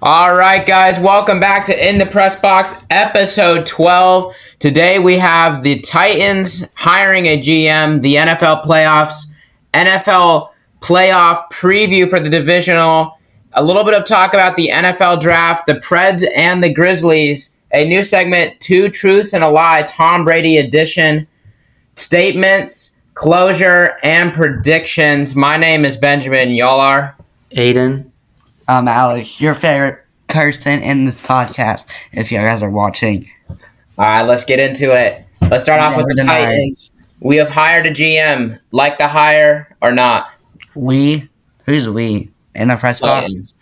All right, guys, welcome back to In the Pressbox, episode 12. Today we have the Titans hiring a GM, the NFL playoffs, NFL playoff preview for the Divisional, a little bit of talk about the NFL draft, the Preds and the Grizzlies, a new segment, Two Truths and a Lie, Tom Brady edition, statements, closure, and predictions. My name is Benjamin. Y'all are? Aiden. Alex, your favorite person in this podcast, if you guys are watching. All right, let's get into it. Let's start off with the Titans. We have hired a GM. Like the hire or not? We? Who's we? In the press box?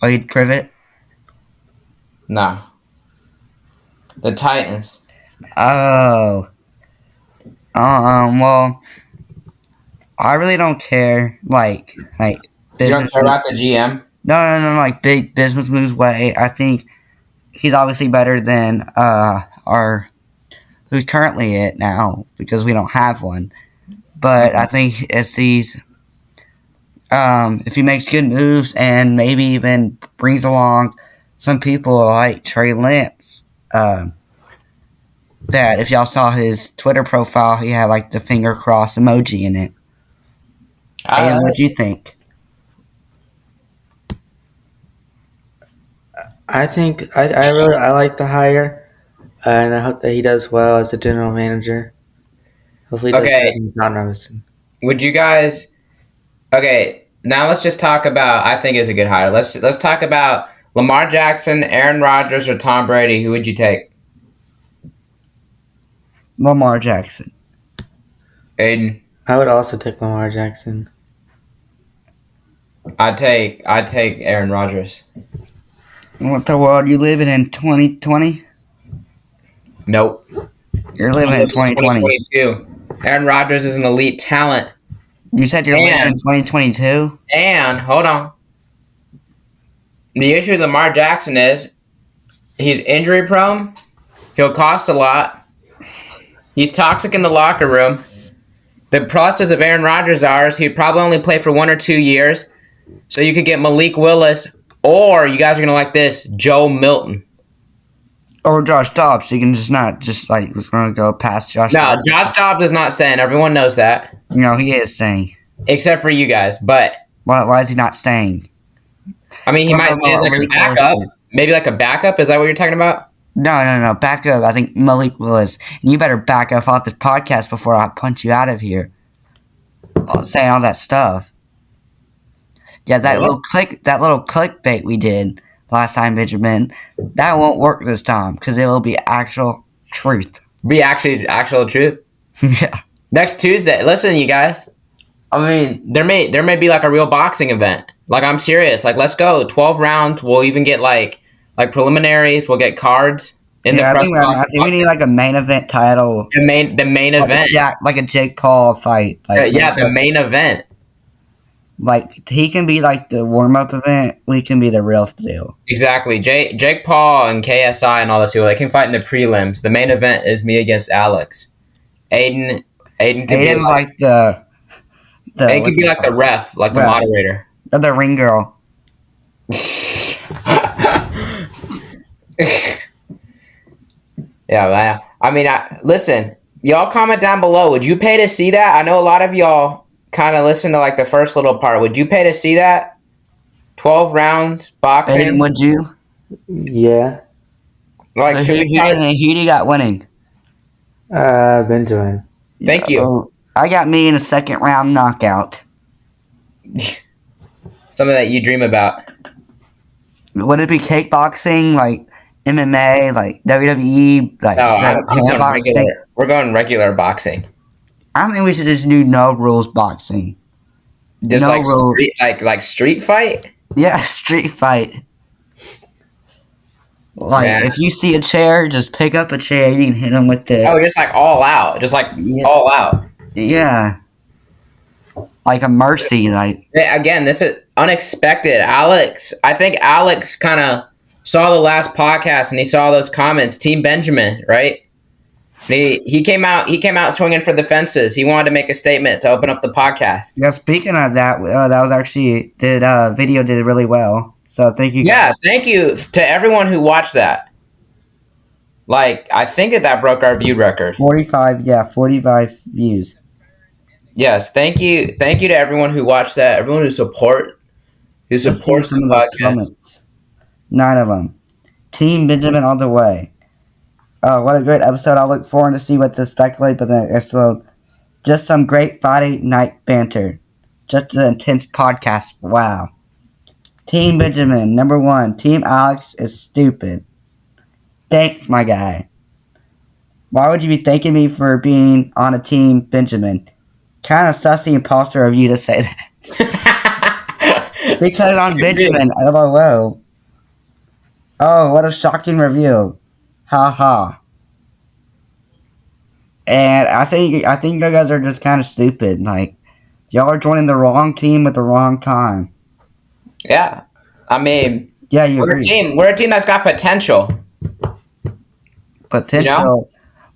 Wade Privet? No. The Titans. Oh. Well, I really don't care. Like you don't care about the GM? No, like big business moves way. I think he's obviously better than our who's currently it now because we don't have one. But I think it's these if he makes good moves and maybe even brings along some people like Trey Lance. That if y'all saw his Twitter profile, he had like the finger cross emoji in it. And what do you think? I think I like the hire, and I hope that he does well as the general manager. Hopefully, he does better than John Robinson. Would you guys? Okay, now let's just talk about. I think it's a good hire. Let's talk about Lamar Jackson, Aaron Rodgers, or Tom Brady. Who would you take? Lamar Jackson. Aiden. I would also take Lamar Jackson. I'd take Aaron Rodgers. What the world you living in 2020? Nope. You're living in 2020. 2022. Aaron Rodgers is an elite talent. You said you're living in 2022? And, hold on. The issue with Lamar Jackson is he's injury prone. He'll cost a lot. He's toxic in the locker room. The process of Aaron Rodgers is he'd probably only play for 1 or 2 years. So you could get Malik Willis, or you guys are going to like this, Joe Milton. Or Josh Dobbs. You can just not, was going to go past Josh Dobbs. No, Josh Dobbs is not staying. Everyone knows that. No, he is staying. Except for you guys, but... Why is he not staying? I mean, he might stay as like a backup. Maybe like a backup? Is that what you're talking about? No. Back up. I think Malik Willis. And you better back up off this podcast before I punch you out of here. Saying all that stuff. Yeah, that little clickbait we did last time, Benjamin, that won't work this time because it will be actual truth. Be actual truth? Yeah. Next Tuesday. Listen, you guys. I mean, there may be like a real boxing event. Like, I'm serious. Like, let's go. 12 rounds. We'll even get like preliminaries. We'll get cards in the press box. I think we need like a main event title. The main event. Like a Jake Paul fight. Like, the main event. Like, he can be like the warm-up event. We can be the real deal. Exactly. Jake Paul and KSI and all those people, they can fight in the prelims. The main event is me against Alex. Aiden could be like Aiden could be like the ref, like the moderator. Or the ring girl. Yeah, I mean, listen, y'all comment down below. Would you pay to see that? I know a lot of y'all kind of listen to like the first little part. Would you pay to see that? 12 rounds boxing. And would you? Yeah. Like who do you got winning? Benjamin. Thank you. I got me in a second round knockout. Something that you dream about. Would it be kickboxing, like MMA, like WWE, like boxing? We're going regular boxing. I think we should just do no rules boxing. Just no like rules. Like street fight? Yeah, street fight. Like, if you see a chair, just pick up a chair. You can hit them with it. Oh, just like all out. All out. Yeah. Like a mercy. Like, again, this is unexpected. I think Alex kind of saw the last podcast and he saw those comments. Team Benjamin, right? He came out. He came out swinging for the fences. He wanted to make a statement to open up the podcast. Yeah, speaking of that, that was actually video did really well. So thank you. Yeah, thank you to everyone who watched that. Like, I think that broke our view record. 45 views. Yes, thank you to everyone who watched that. Everyone who supports some of the those podcast. comments. 9 of them. Team Benjamin all the way. Oh, what a great episode! I'll look forward to see what to speculate, but then just some great Friday night banter. Just an intense podcast. Wow. Team Benjamin, number 1. Team Alex is stupid. Thanks, my guy. Why would you be thanking me for being on a Team Benjamin? Kind of sussy imposter of you to say that. Because I'm Benjamin, LOL. Oh, what a shocking reveal. Ha ha. And I think you guys are just kind of stupid. Like, y'all are joining the wrong team at the wrong time. Yeah, I mean, yeah, we're a team that's got potential. Potential, you know?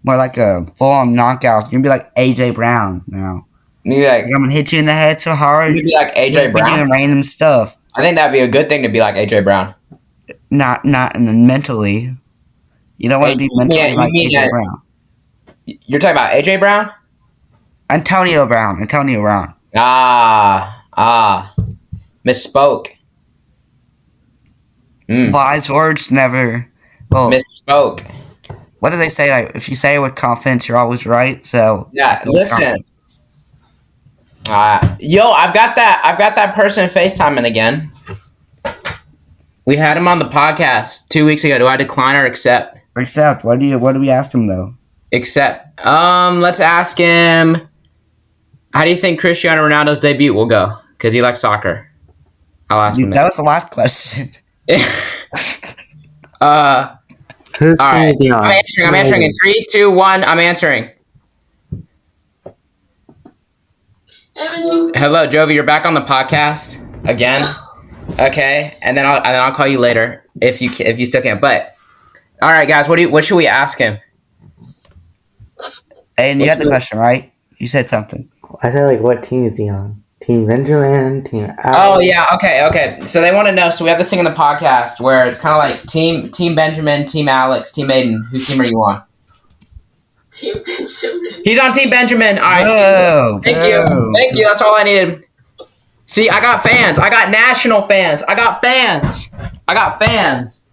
More like a full-on knockout. You're gonna be like AJ Brown now. Like, I'm gonna hit you in the head so hard. You're gonna be like AJ Brown. Doing random stuff. I think that'd be a good thing to be like AJ Brown. Not mentally. You don't want to be mentally like AJ Brown. You're talking about AJ Brown? Antonio Brown. Misspoke. Wise words never. Well, misspoke. What do they say? Like, if you say it with confidence, you're always right. So yeah, listen. Yo, I've got that person FaceTiming again. We had him on the podcast 2 weeks ago. Do I decline or accept? Accept. What do we ask him though? Accept. Let's ask him. How do you think Cristiano Ronaldo's debut will go? Because he likes soccer. I'll ask him. That was the last question. Who's all right. I'm answering in 3, 2, 1. I'm answering. Hello, Jovi. You're back on the podcast again. Okay, and then I'll call you later if you still can't. But all right, guys. What should we ask him? Aiden, you got the question right. You said something. I said, like, what team is he on? Team Benjamin, Team Alex? Oh, yeah, okay. So they want to know, so we have this thing in the podcast where it's kind of like Team Benjamin, Team Alex, Team Aiden. Whose team are you on? Team Benjamin. He's on Team Benjamin. All right. Thank you. That's all I needed. See, I got fans. I got national fans. I got fans.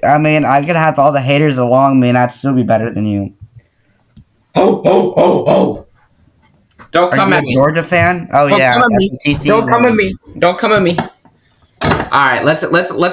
I mean, I could have all the haters along me and I'd still be better than you. Oh. Don't come at me. Georgia fan? Oh, Don't yeah. Don't come at me. All right, let's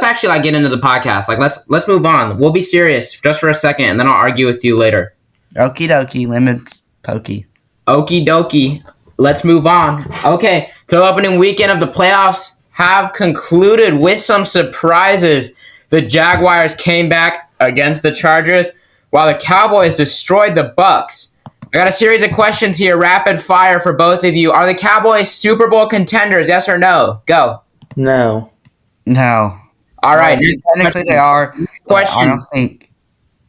actually like get into the podcast. Like let's move on. We'll be serious just for a second, and then I'll argue with you later. Okie dokie, lemon pokey. Okie dokie. Let's move on. Okay, the opening weekend of the playoffs have concluded with some surprises. The Jaguars came back against the Chargers, while the Cowboys destroyed the Bucs. I got a series of questions here, rapid fire for both of you. Are the Cowboys Super Bowl contenders? Yes or no? Go. No. All right. Technically, they are. Question. I don't think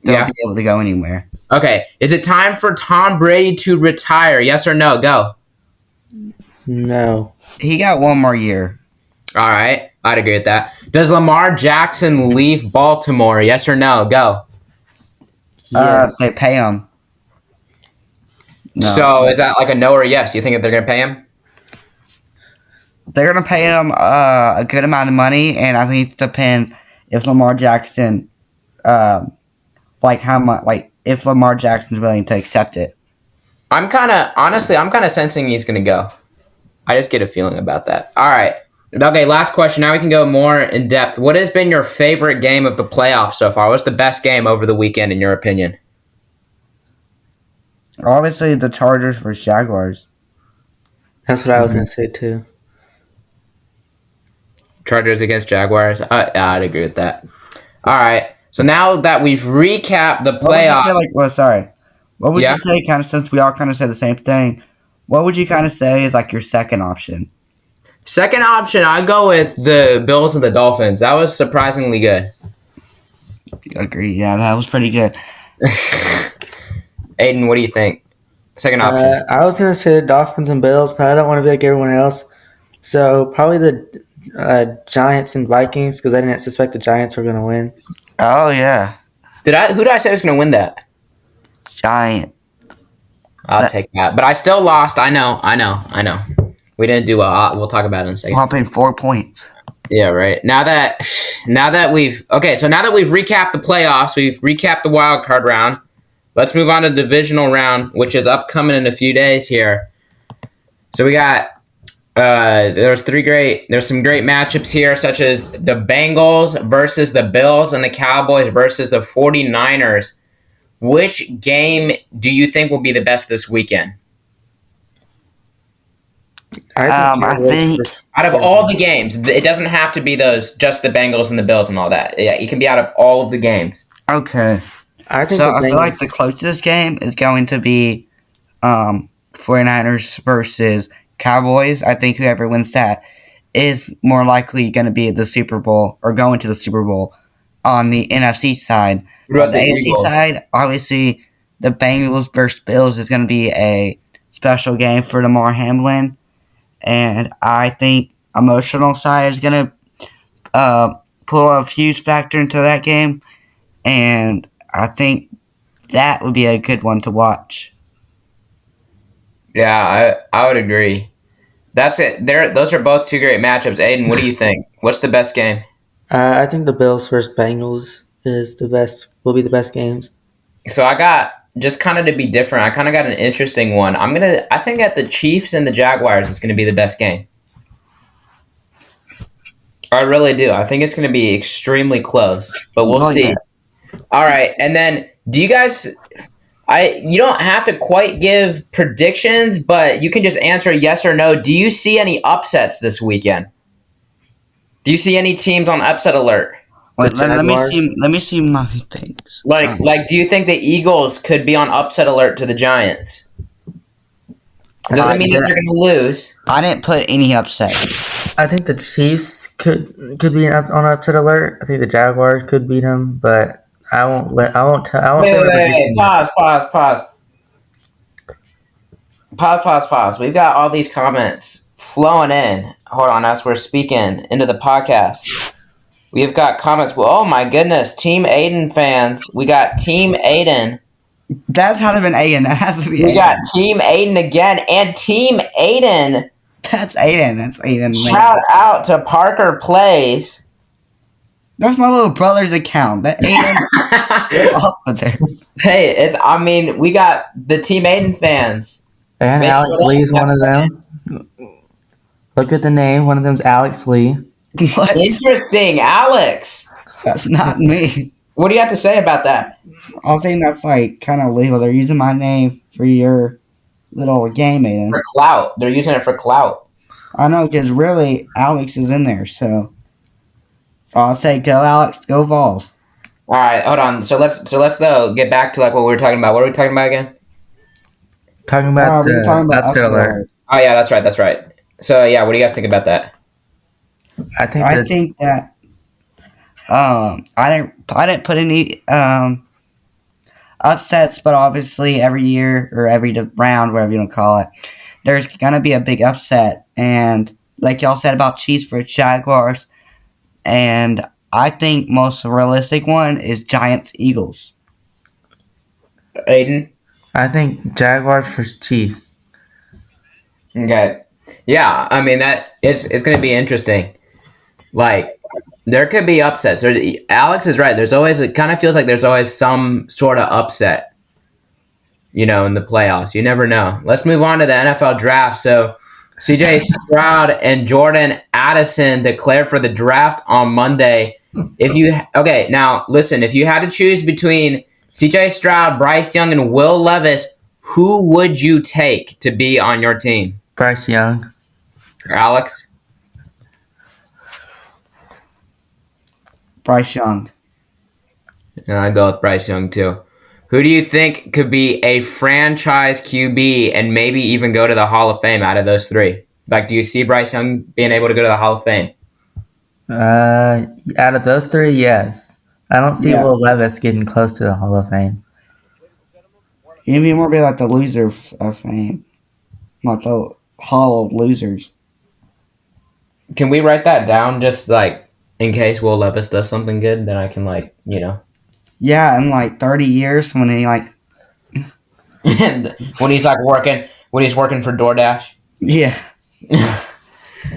they'll be able to go anywhere. Okay. Is it time for Tom Brady to retire? Yes or no? Go. No. He got one more year. All right. I'd agree with that. Does Lamar Jackson leave Baltimore? Yes or no? Go. Yes. They pay him. No. So is that like a no or a yes? You think that they're going to pay him? They're going to pay him a good amount of money, and I think it depends if Lamar Jackson, if Lamar Jackson's willing to accept it. I'm kind of sensing he's going to go. I just get a feeling about that. All right. Okay, last question. Now we can go more in depth. What has been your favorite game of the playoffs so far? What's the best game over the weekend, in your opinion? Obviously, the Chargers versus Jaguars. That's what I was going to say, too. Chargers against Jaguars? I'd agree with that. All right. So now that we've recapped the playoffs... What would you say, kind of, since we all kind of said the same thing, what would you kind of say is like your second option? Second option, I'd go with the Bills and the Dolphins. That was surprisingly good. Agree. Yeah, that was pretty good. Aiden, what do you think? Second option. I was gonna say the Dolphins and Bills, but I don't want to be like everyone else. So probably the Giants and Vikings because I didn't suspect the Giants were gonna win. Oh yeah, Who did I say was going to win that? Giant. I'll take that. But I still lost. I know. We didn't do well. We'll talk about it in a second. Whopping 4 points. Yeah, right. Now that we've recapped the playoffs, we've recapped the wild card round. Let's move on to the divisional round, which is upcoming in a few days here. So we got there's some great matchups here, such as the Bengals versus the Bills and the Cowboys versus the 49ers. Which game do you think will be the best this weekend? I think Out of all the games, it doesn't have to be just the Bengals and the Bills and all that. Yeah, it can be out of all of the games. okay. I think So I feel like the closest game is going to be 49ers versus Cowboys. I think whoever wins that is more likely going to be at the Super Bowl or going to the Super Bowl on the NFC side. What about On the the AFC Eagles? side, obviously the Bengals versus Bills is going to be a special game for Lamar Hamlin. And I think emotional side is going to pull a huge factor into that game. And I think that would be a good one to watch. Yeah, I would agree. That's it. Those are both two great matchups. Aiden, what do you think? What's the best game? I think the Bills versus Bengals is the best. Will be the best games. So I got just kind of to be different. I kind of got an interesting one. I think at the Chiefs and the Jaguars, it's going to be the best game. I really do. I think it's going to be extremely close, but we'll see. Yeah. All right, and then do you guys? You don't have to quite give predictions, but you can just answer yes or no. Do you see any upsets this weekend? Do you see any teams on upset alert? Wait, The let me Jaguars? see. Let me see my things. Like, do you think the Eagles could be on upset alert to the Giants? Doesn't mean that they're going to lose. I didn't put any upset. I think the Chiefs could be on upset alert. I think the Jaguars could beat them, but I won't say the prediction. Pause. We've got all these comments flowing in. Hold on, as we're speaking into the podcast. We've got comments. Oh my goodness, Team Aiden fans. We got Team Aiden. That's how to be Aiden. That has to be. We Aiden. got Team Aiden again, and Team Aiden. That's Aiden. That's Aiden. Shout out to Parker Plays. That's my little brother's account. That Aiden. Up there. Hey, we got the Team Aiden fans. And Make Alex sure Lee is one of them. Look at the name. One of them's Alex Lee. What? Interesting, Alex. That's not me. What do you have to say about that? I think that's like kind of legal. They're using my name for your little game, Aiden. For clout. They're using it for clout. I know, because really, Alex is in there, so I'll say go, Alex, go Vols. All right, hold on. So let's though get back to like what we were talking about. What are we talking about again? Talking about we were talking about upset alert. Oh yeah, that's right. So yeah, what do you guys think about that? I think that I didn't put any upsets, but obviously every year or every round, whatever you want to call it, there's gonna be a big upset. And like y'all said about Chiefs for Jaguars, and I think most realistic one is Giants Eagles. Aiden? I think Jaguars for Chiefs. Okay. Yeah, that it's going to be interesting. Like, there could be upsets. Alex is right. It kind of feels like there's always some sort of upset, in the playoffs. You never know. Let's move on to the NFL draft. So, CJ Stroud and Jordan Addison declared for the draft on Monday. Now listen, if you had to choose between CJ Stroud, Bryce Young, and Will Levis, who would you take to be on your team? Bryce Young. Alex? Bryce Young. And I'd go with Bryce Young too. Who do you think could be a franchise QB and maybe even go to the Hall of Fame out of those three? Like, do you see Bryce Young being able to go to the Hall of Fame? Out of those three, yes. I don't see Will Levis getting close to the Hall of Fame. He'd be more be like the loser of fame, like the Hall of Losers. Can we write that down just like in case Will Levis does something good? Then I can Yeah, in like 30 years when he like when he's like working for DoorDash. yeah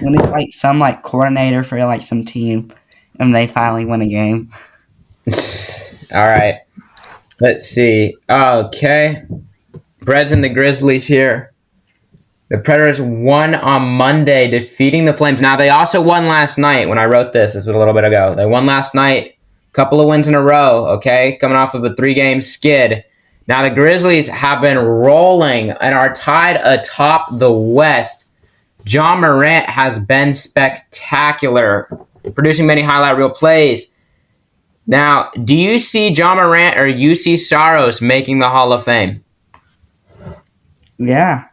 when he's like some like coordinator for like some team, and they finally win a game. All right. Let's see. Okay. Preds and the Grizzlies here. The Predators won on Monday, defeating the Flames. Now, they also won last night when I wrote this. This was a little bit ago. They won last night. Couple of wins in a row, okay? Coming off of a 3-game skid. Now, the Grizzlies have been rolling and are tied atop the West. John Morant has been spectacular, producing many highlight reel plays. Now, do you see John Morant or UC Saros making the Hall of Fame? Yeah,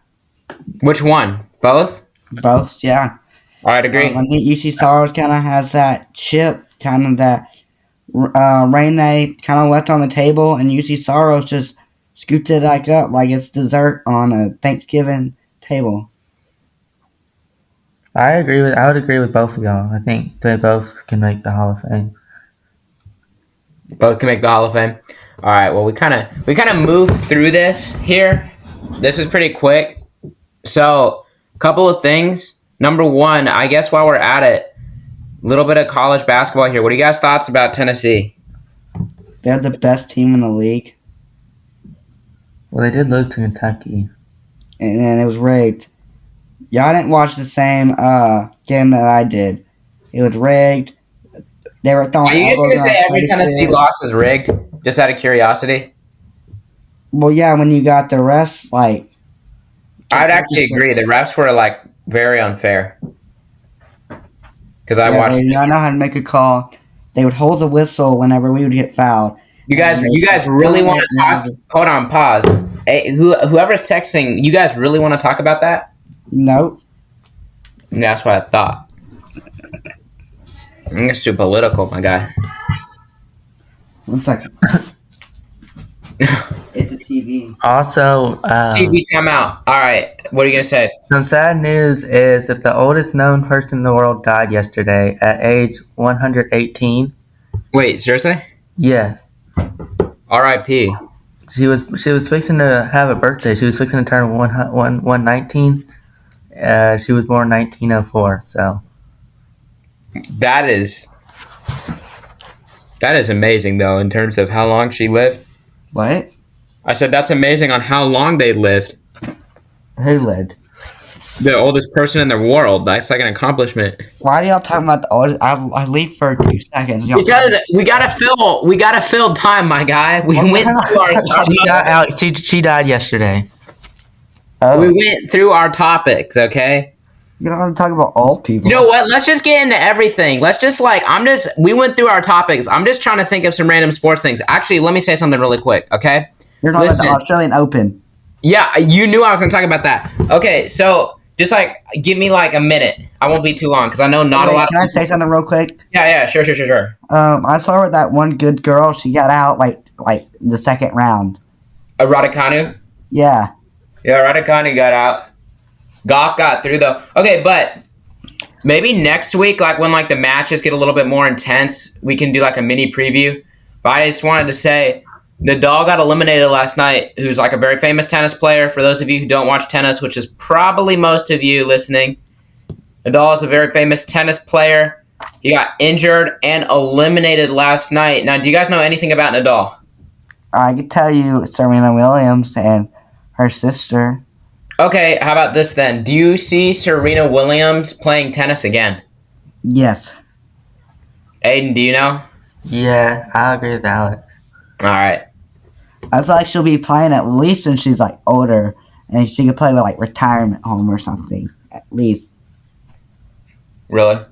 Which one? Both? both. Yeah, I'd agree. I think UC Stars kind of has that chip, kind of that rain they kind of left on the table, and UC Saros just scooped it like up like it's dessert on a Thanksgiving table. I would agree with both of y'all. I think they both can make the Hall of Fame. Both can make the Hall of Fame. All right. Well, we kind of moved through this here. This is pretty quick. So, a couple of things. Number one, I guess while we're at it, a little bit of college basketball here. What are you guys' thoughts about Tennessee? They're the best team in the league, Well, they did lose to Kentucky. and it was rigged. Y'all didn't watch the same game that I did. It was rigged. They were throwing. Are you just gonna elbows say on every faces. Tennessee loss is rigged? Just out of curiosity. Well, yeah, when you got the refs, like. I'd actually agree. The refs were like very unfair. Because I Yeah, watched. they did not know how to make a call. They would hold the whistle whenever we would get fouled. You guys really want to talk? Hold on, pause. Hey, whoever's texting, you guys really want to talk about that? Nope. That's what I thought. It's too political, my guy. 1 second. It's a TV. Also, TV timeout. All right, what are you gonna say? some sad news is that the oldest known person in the world died yesterday at age 118. Wait, seriously? Yes. R.I.P. She was fixing to have a birthday. She was fixing to turn 119. She was born 1904. So That is amazing, though, in terms of how long she lived. What? I said that's amazing on how long they lived. Who led? The oldest person in the world. That's like an accomplishment. Why are y'all talking about the oldest? I leave for 2 seconds. Y'all Because we gotta fill time, my guy. We went through she died yesterday. we went through our topics, okay? You don't want to talk about old people. You know what? Let's just get into everything. Let's just we went through our topics. I'm just trying to think of some random sports things. Actually, let me say something really quick, okay? You're talking Listen. about the Australian Open. Yeah, you knew I was going to talk about that. Okay, so just give me a minute. I won't be too long because I know not a lot. Can I say something real quick? Yeah, sure. I saw with that one good girl. She got out like the second round. Raducanu? Yeah. Yeah, Raducanu got out. Goff got through though. Okay, but maybe next week, when the matches get a little bit more intense, we can do a mini preview. But I just wanted to say, Nadal got eliminated last night, who's a very famous tennis player. For those of you who don't watch tennis, which is probably most of you listening, Nadal is a very famous tennis player. He got injured and eliminated last night. Now, do you guys know anything about Nadal? I could tell you Serena Williams and her sister. Okay, how about this then? Do you see Serena Williams playing tennis again? Yes. Aiden, do you know? Yeah, I agree with Alex. All right. I feel like she'll be playing at least when she's older, and she could play with retirement home or something. At least. Really?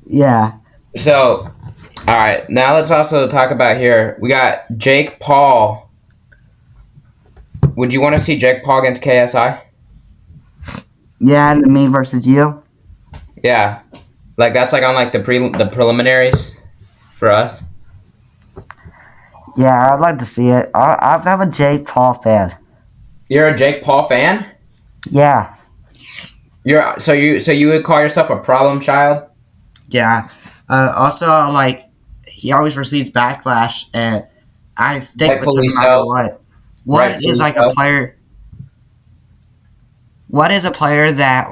Yeah. So, all right. Now let's also talk about here. We got Jake Paul. Would you want to see Jake Paul against KSI? Yeah, and me versus you. Yeah. That's on the preliminaries for us. Yeah, I'd like to see it. I'm a Jake Paul fan. You're a Jake Paul fan? Yeah. So you would call yourself a problem child? Yeah. Also, like, he always receives backlash, and I stick with him Rightfully no matter so. what. What is Rightfully like a so. player? What is a player that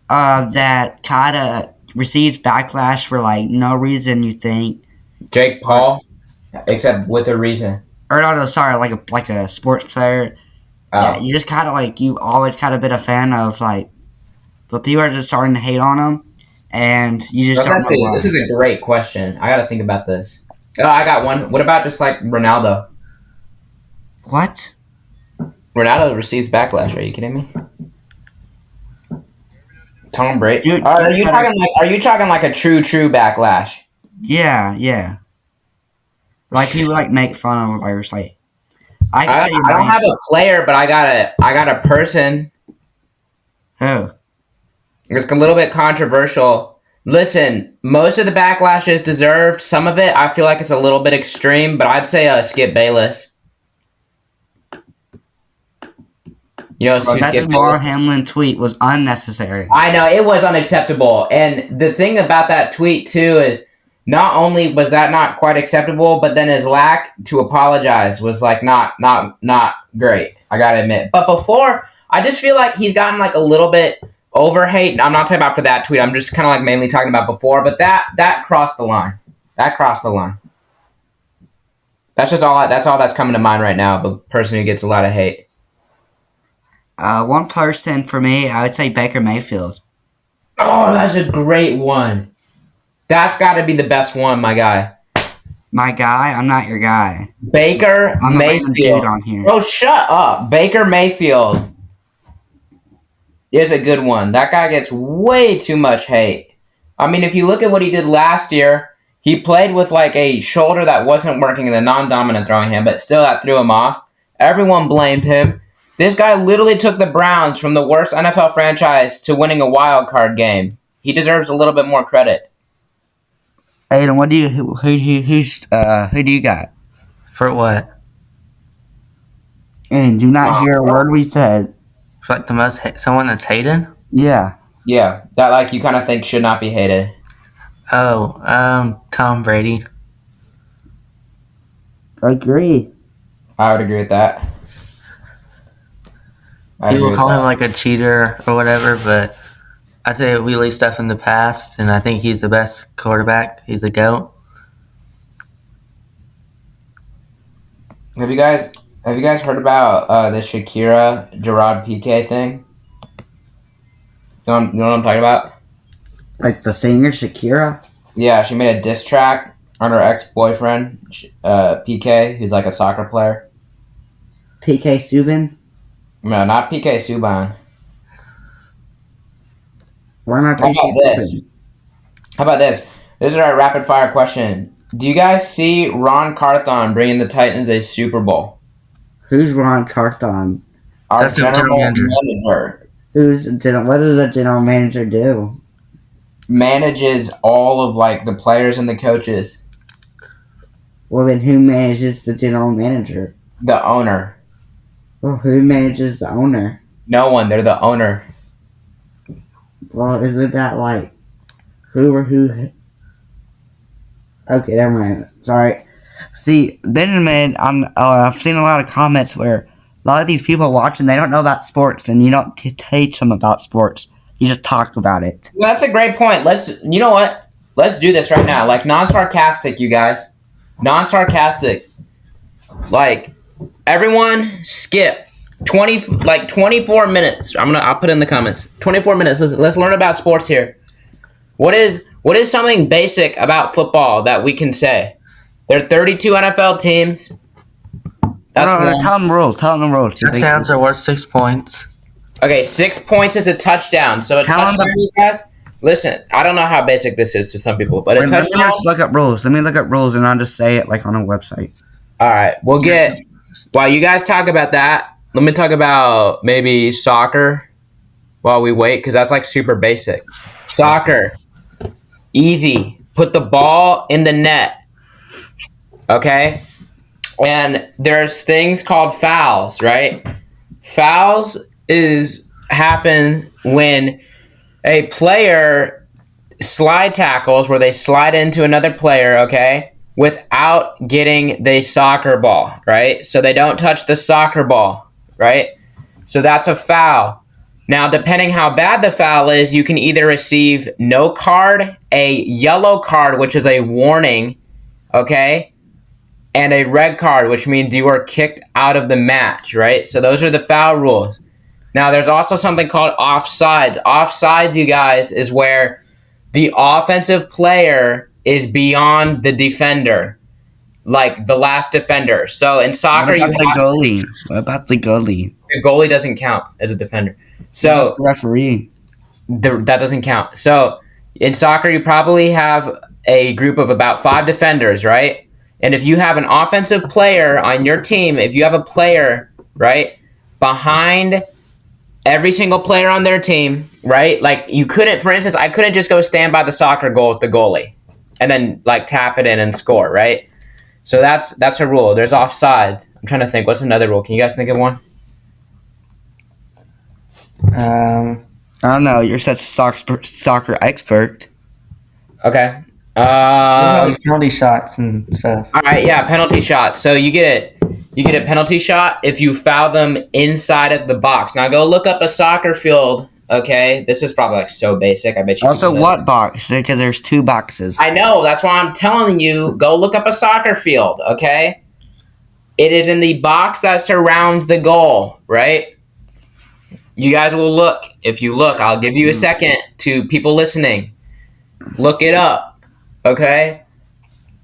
that kind of receives backlash for like no reason? You think? Jake Paul, except with a reason. Or no, sorry, like a sports player. Yeah, Oh. you just kind of like you always kind of been a fan of like, but people are just starting to hate on him, and you just don't know This why. is a great question. I got to think about this. Oh, I got one. What about just like Ronaldo? What? Ronaldo receives backlash. Are you kidding me? Tom Brady. Dude, Are you talking like? Are you talking like a true backlash? Yeah. Like people like make fun of players. Like I can tell you I don't mine. have a player, but I got a person. Who? It's a little bit controversial. Listen, most of the backlash is deserved. Some of it, I feel like it's a little bit extreme, but I'd say Skip Bayless. You know, Bro, that Damar Hamlin tweet was unnecessary. I know, it was unacceptable. And the thing about that tweet, too, is not only was that not quite acceptable, but then his lack to apologize was, like, not great, I gotta admit. But before, I just feel like he's gotten, like, a little bit over hate. I'm not talking about for that tweet. I'm just kind of, like, mainly talking about before. But that crossed the line. That crossed the line. That's all that's coming to mind right now, the person who gets a lot of hate. One person for me, I would say Baker Mayfield. Oh, that's a great one. That's got to be the best one, my guy. My guy? I'm not your guy. Baker I'm Mayfield. dude on here. Oh, shut up. Baker Mayfield is a good one. That guy gets way too much hate. I mean, if you look at what he did last year, he played with like a shoulder that wasn't working in the non-dominant throwing hand, but still that threw him off. Everyone blamed him. This guy literally took the Browns from the worst NFL franchise to winning a wild card game. He deserves a little bit more credit. Aiden, what do you who do you got? For what? And do not hear a word we said. For like the most someone that's hated? Yeah. Yeah, that like you kind of think should not be hated. Oh, Tom Brady. Agree. I would agree with that. People call him like a cheater or whatever, but I think we leave stuff in the past, and I think he's the best quarterback. He's the GOAT. Have you guys heard about the Shakira Gerard Piqué thing? You know what I'm talking about? Like the singer Shakira? Yeah, she made a diss track on her ex-boyfriend, Piqué, who's like a soccer player. PK Subban? No, not Piqué Subban. Why not How PK about this? Subban? How about this? This is our rapid fire question. Do you guys see Ron Carthon bringing the Titans a Super Bowl? Who's Ron Carthon? Our That's the general manager. What does a general manager do? Manages all of like the players and the coaches. Well, then who manages the general manager? The owner. Well, who manages the owner? No one. They're the owner. Well, isn't that like who or who? Okay, never mind. Sorry. See, Benjamin, I've seen a lot of comments where a lot of these people watching, they don't know about sports, and you don't teach them about sports. You just talk about it. Well, that's a great point. You know what? Let's do this right now. Like non-sarcastic, you guys. Non-sarcastic. Like everyone, skip 24 minutes. I'll put in the comments. 24 minutes. Let's learn about sports here. What is something basic about football that we can say? There are 32 NFL teams. That's no, tell them the rules. Tell them the rules. Touchdowns are worth 6 points. Okay, 6 points is a touchdown. So a touchdown, you guys. Listen, I don't know how basic this is to some people, but a touchdown. Let me just look up rules. Let me look up rules, and I'll just say it like on a website. All right, we'll get. While you guys talk about that, let me talk about maybe soccer while we wait, because that's like super basic. Soccer, easy. Put the ball in the net. Okay? and there's things called fouls, right? Fouls happen when a player slide tackles where they slide into another player, okay, without getting the soccer ball, right? So they don't touch the soccer ball, right? So that's a foul. Now, depending how bad the foul is, you can either receive no card, a yellow card, which is a warning, okay, and a red card, which means you are kicked out of the match, right? So those are the foul rules. Now, there's also something called offsides. Offsides, you guys, is where the offensive player is beyond the defender, like the last defender. So in soccer, What about the goalie? What about the goalie? The goalie doesn't count as a defender. So what about the referee? That doesn't count. So in soccer, you probably have a group of about 5 defenders, right? And if you have an offensive player on your team, if you have a player, right, behind every single player on their team, right? Like you couldn't, for instance, I couldn't just go stand by the soccer goal with the goalie and then like tap it in and score, right? So that's a rule. There's offsides. I'm trying to think. What's another rule? Can you guys think of one? I don't know. You're such a soccer expert. Okay. Penalty shots and stuff. All right. Yeah, penalty shots. So you get a penalty shot if you foul them inside of the box. Now go look up a soccer field. Okay, this is probably like so basic. I bet you. Also, what box? Because there's 2 boxes. I know. That's why I'm telling you. Go look up a soccer field. Okay. It is in the box that surrounds the goal, right? You guys will look. If you look, I'll give you a second to people listening. Look it up, okay?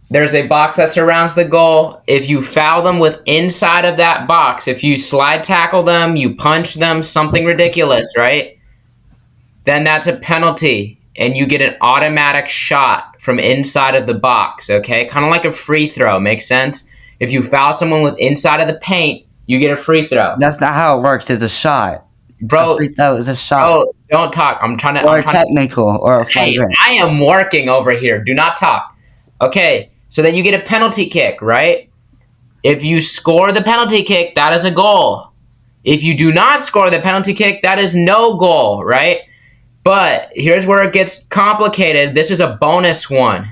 There's a box that surrounds the goal. If you foul them with inside of that box, if you slide tackle them, you punch them, something ridiculous, right? Then that's a penalty, and you get an automatic shot from inside of the box, okay? Kind of like a free throw, makes sense? If you foul someone with inside of the paint, you get a free throw. That's not how it works. It's a shot. Bro, a free throw is a shot. Oh, don't talk. I'm trying to. Or technical, or a flagrant. Hey, I am working over here. Do not talk. Okay, so then you get a penalty kick, right? If you score the penalty kick, that is a goal. If you do not score the penalty kick, that is no goal, right? But here's where it gets complicated. This is a bonus one.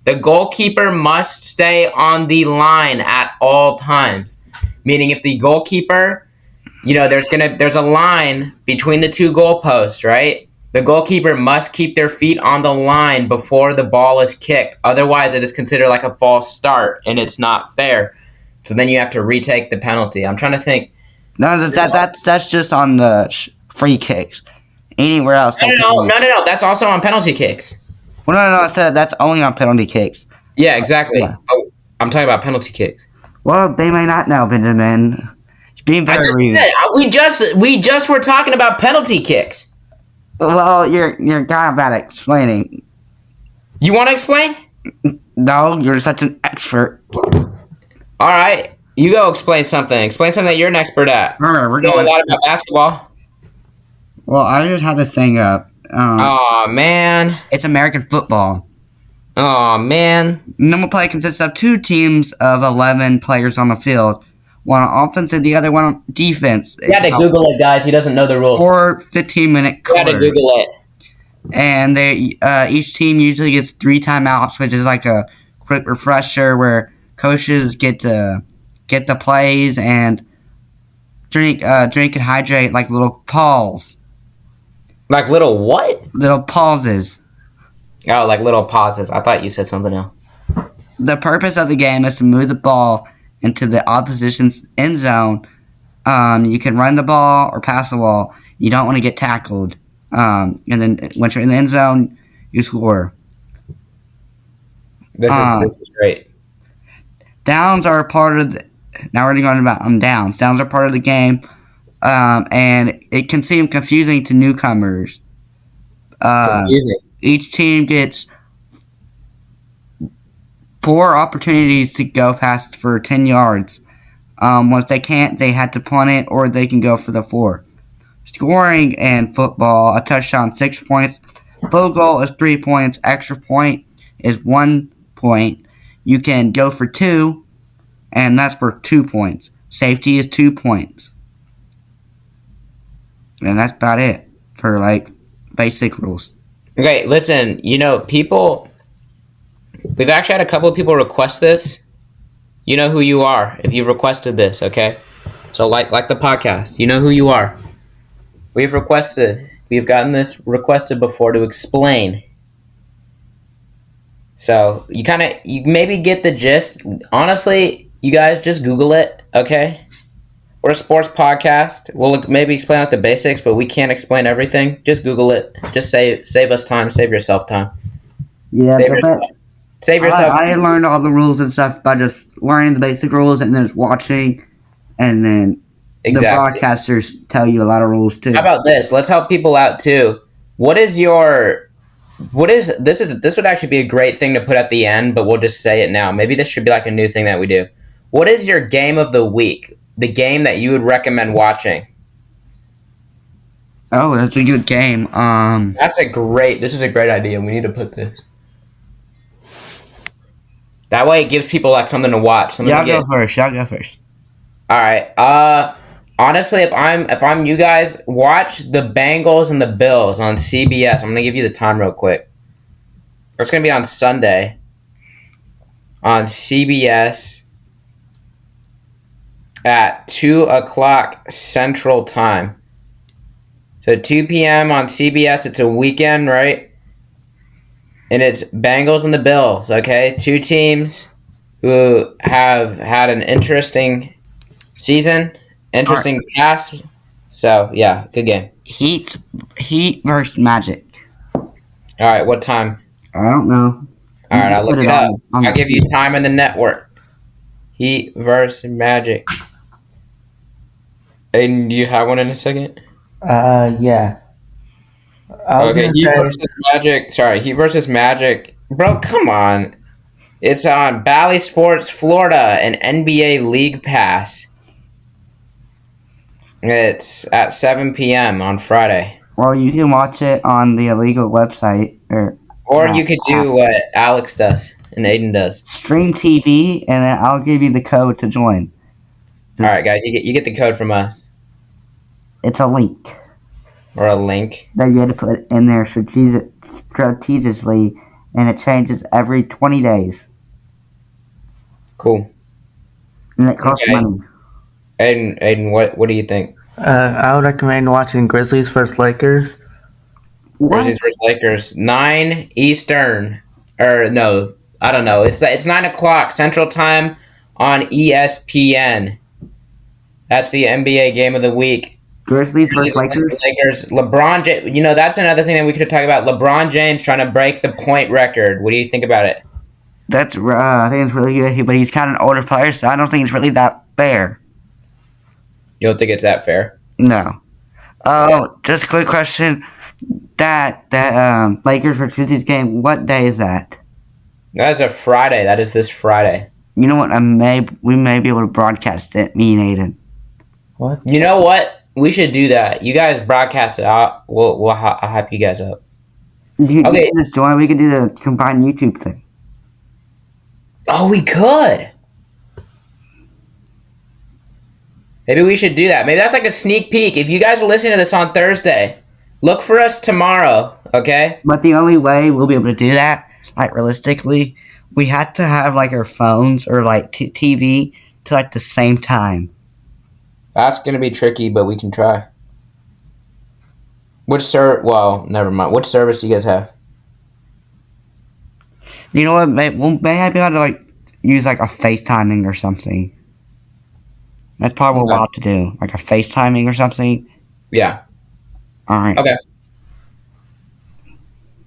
The goalkeeper must stay on the line at all times. Meaning if the goalkeeper, there's a line between the 2 goalposts, right? The goalkeeper must keep their feet on the line before the ball is kicked. Otherwise, it is considered like a false start, and it's not fair. So then you have to retake the penalty. I'm trying to think. No, that's just on the free kicks. Anywhere else? No. That's also on penalty kicks. Well, no. I said that's only on penalty kicks. Yeah, exactly. Yeah. Oh, I'm talking about penalty kicks. Well, they may not know, Benjamin. Being very rude. We just were talking about penalty kicks. Well, you're guy about explaining. You want to explain? No, you're such an expert. All right, you go explain something. Explain something that you're an expert at. All right, we're You know going. a lot about basketball. Well, I just had this thing up. Oh man, it's American football. Oh man. Normal play consists of 2 teams of 11 players on the field. One on offense and the other one on defense. You had to Google it, guys. He doesn't know the rules. 4 15-minute quarters. You had to Google it. And they each team usually gets 3 timeouts, which is like a quick refresher where coaches get to get the plays and drink and hydrate like little pause. Like little what? Little pauses. Oh, like little pauses. I thought you said something else. The purpose of the game is to move the ball into the opposition's end zone. You can run the ball or pass the ball. You don't want to get tackled. And then once you're in the end zone, you score. This is great. Downs are part of the... Now we're going about downs. Downs are part of the game. And it can seem confusing to newcomers. Confusing. Each team gets 4 opportunities to go past for 10 yards. Once they can't, they had to punt it, or they can go for the 4. Scoring in football, a touchdown 6 points. Field goal is 3 points. Extra point is 1 point. You can go for 2, and that's for 2 points. Safety is 2 points. And that's about it for, like, basic rules. Okay, listen, we've actually had a couple of people request this. You know who you are if you've requested this, okay? So like the podcast, you know who you are. We've gotten this requested before to explain. So you maybe get the gist. Honestly, you guys just Google it, okay? We're a sports podcast. We'll maybe explain out the basics, but we can't explain everything. Just Google it. Just save us time. Save yourself time. Yeah, Save yourself. I learned all the rules and stuff by just learning the basic rules and then just watching, and then the broadcasters tell you a lot of rules too. How about this? Let's help people out too. This would actually be a great thing to put at the end, but we'll just say it now. Maybe this should be like a new thing that we do. What is your game of the week? The game that you would recommend watching? Oh, that's a good game. This is a great idea. We need to put this. That way it gives people like something to watch. Y'all go first. All right. Honestly, if I'm you guys, watch the Bengals and the Bills on CBS. I'm gonna give you the time real quick. It's gonna be on Sunday on CBS at 2:00 Central Time. So 2 p.m. on CBS. It's a weekend, right? And it's Bengals and the Bills, okay? Two teams who have had an interesting season, interesting past. So, yeah, good game. Heat versus Magic. All right, what time? I don't know. All right, I'll look it up. I'll give you time in the network. Heat versus Magic. Aiden, do you have one in a second? Yeah. Heat versus Magic. Sorry, Heat versus Magic. Bro, come on. It's on Bally Sports Florida and NBA League Pass. It's at 7 p.m. on Friday. Well, you can watch it on the illegal website. Or you could do what Alex does and Aiden does. Stream TV, and then I'll give you the code to join. All right, guys, you get the code from us. It's a link. Or a link. That you had to put in there strategically, and it changes every 20 days. Cool. And it costs money. Aiden, what do you think? I would recommend watching Grizzlies versus Lakers. What? Grizzlies versus Lakers, 9 Eastern. Or no, I don't know. It's 9:00 Central Time on ESPN. That's the NBA game of the week. Grizzlies versus Lakers. LeBron James. That's another thing that we could talk about. LeBron James trying to break the point record. What do you think about it? I think it's really good, but he's kind of an older player, so I don't think it's really that fair. You don't think it's that fair? No. Just a quick question. That Lakers versus Grizzlies game, what day is that? That is a Friday. That is this Friday. You know what? We may be able to broadcast it, me and Aiden. What? You know what? We should do that. You guys broadcast it out. I'll hype you guys up. You can just join. We could do the combined YouTube thing. Oh, we could. Maybe we should do that. Maybe that's like a sneak peek. If you guys are listening to this on Thursday, look for us tomorrow, okay? But the only way we'll be able to do that, like realistically, we have to have like our phones or like TV to like the same time. That's going to be tricky, but we can try. Well, never mind. Which service do you guys have? You know what? May I be able to like use like a FaceTiming or something? That's probably what we'll have to do. Like a FaceTiming or something? Yeah. Alright. Okay.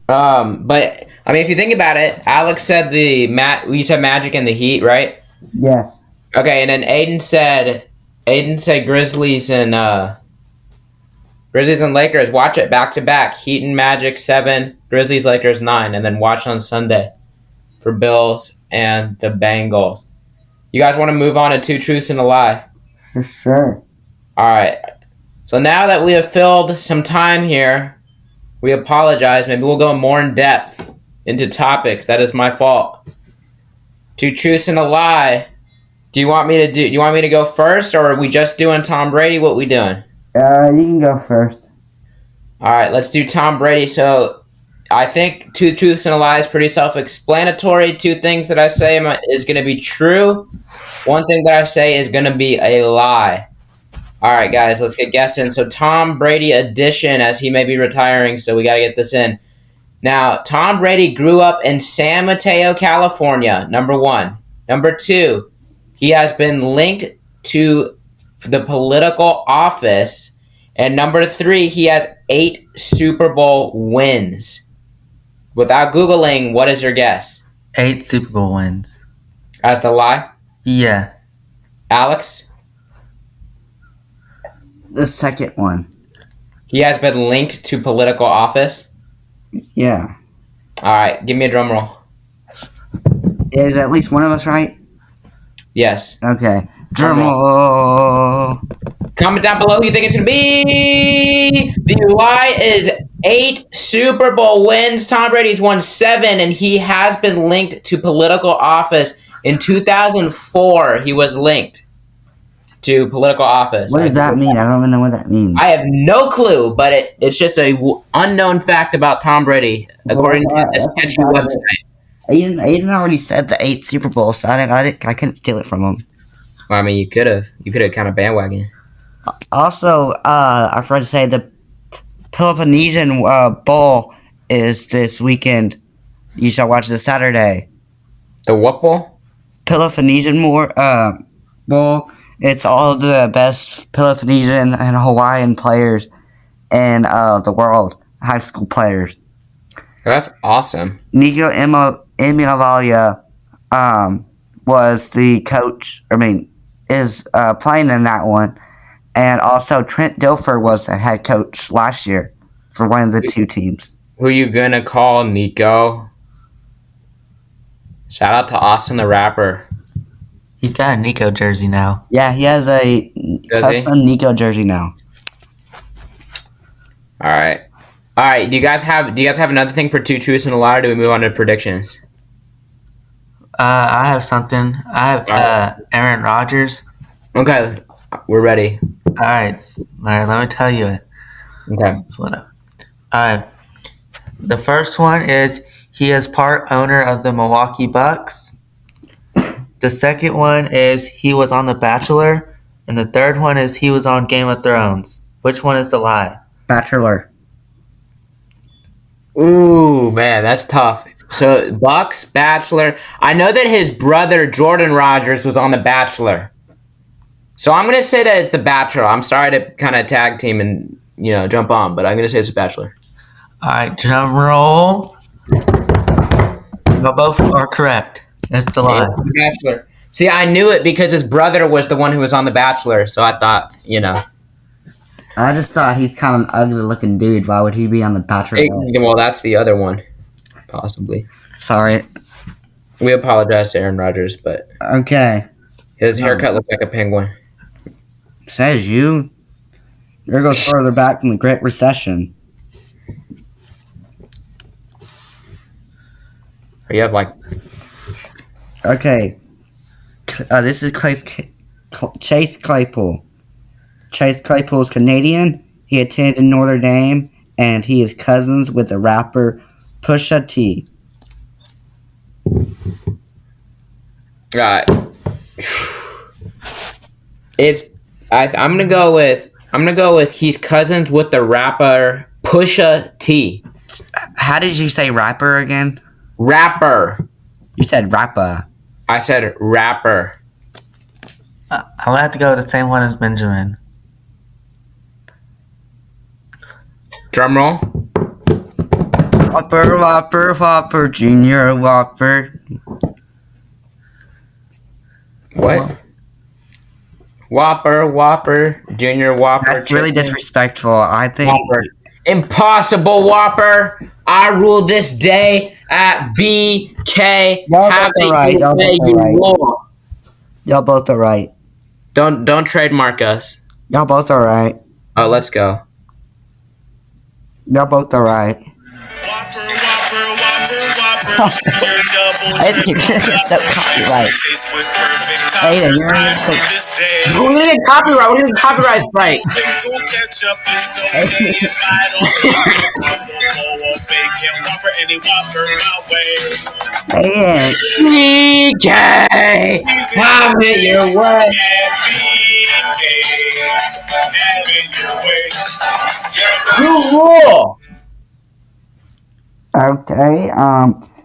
But, I mean, if you think about it, Alex said you said Magic and the Heat, right? Yes. Okay, and then Aiden said Grizzlies and Lakers. Watch it back to back. Heat and Magic 7, Grizzlies Lakers 9, and then watch on Sunday for Bills and the Bengals. You guys want to move on to Two Truths and a Lie? For sure. All right. So now that we have filled some time here, we apologize. Maybe we'll go more in depth into topics. That is my fault. Two Truths and a Lie. Do you want me to do? You want me to go first, or are we just doing Tom Brady? What we doing? You can go first. All right, let's do Tom Brady. So, I think 2 truths and a lie is pretty self-explanatory. 2 things that I say is going to be true. 1 thing that I say is going to be a lie. All right, guys, let's get guessing. So, Tom Brady edition, as he may be retiring. So we got to get this in. Now, Tom Brady grew up in San Mateo, California. Number 1. Number 2. He has been linked to the political office. And number 3, he has 8 Super Bowl wins. Without Googling, what is your guess? 8 Super Bowl wins. As the lie? Yeah. Alex? The second one. He has been linked to political office? Yeah. All right, give me a drum roll. Is at least one of us right? Yes. Okay. Drum roll. Comment down below who you think it's going to be. The lie is 8 Super Bowl wins. Tom Brady's won 7, and he has been linked to political office. In 2004, he was linked to political office. What does that mean? I don't even know what that means. I have no clue, but it's just a unknown fact about Tom Brady, according to this sketchy website. Aiden already said the 8 Super Bowls, so I couldn't steal it from him. Well, I mean, you could have kind of bandwagon. Also, I forgot to say the Peloponnesian Bowl is this weekend. You shall watch this Saturday. The what bowl? Peloponnesian Bowl. It's all the best Peloponnesian and Hawaiian players in the world, high school players. That's awesome. Nico Emiavalia was the coach. Is playing in that one, and also Trent Dilfer was the head coach last year for one of the 2 teams. Who you gonna call Nico? Shout out to Austin the rapper. He's got a Nico jersey now. Yeah, he has a custom Nico jersey now. All right. Do you guys have another thing for 2 truths and a lie, or do we move on to predictions? I have something. I have Aaron Rodgers. Okay, we're ready. All right, let me tell you it. Okay. Hold up. The first one is he is part owner of the Milwaukee Bucks. The second one is he was on The Bachelor. And the third one is he was on Game of Thrones. Which one is the lie? Bachelor. Ooh, man, that's tough. So, Bucks, Bachelor. I know that his brother, Jordan Rodgers, was on The Bachelor. So, I'm going to say that it's The Bachelor. I'm sorry to kind of tag team and, jump on, but I'm going to say it's The Bachelor. All right, drum roll. No, both are correct. It's the lie. It's The Bachelor. See, I knew it because his brother was the one who was on The Bachelor, so I thought, I just thought he's kind of an ugly-looking dude. Why would he be on The Bachelor? Well, that's the other one, possibly. Sorry. We apologize to Aaron Rodgers, but okay. His haircut looked like a penguin. Says you. There goes further back from the Great Recession. Or you have Okay. This is Chase Claypool. Chase Claypool is Canadian. He attended Notre Dame, and he is cousins with the rapper Pusha T. I'm gonna go with he's cousins with the rapper Pusha T. How did you say rapper again? Rapper. You said rapper. I said rapper. I'm going to have to go with the same one as Benjamin. Drum roll. Whopper, Whopper, Whopper, Junior Whopper. What? Whopper, Junior Whopper. That's really disrespectful. I think. Whopper. Impossible Whopper. I rule this day at BK. Y'all both are right. Y'all both are right. Don't trademark us. Y'all both are right. Oh, let's go. Y'all both are right. Whopper, Whopper, Whopper, Whopper. It's so copyright. Aiden, you're in the We need a copyright. We need a copyright strike. Aiden. PK, have it your way. You rule. Okay.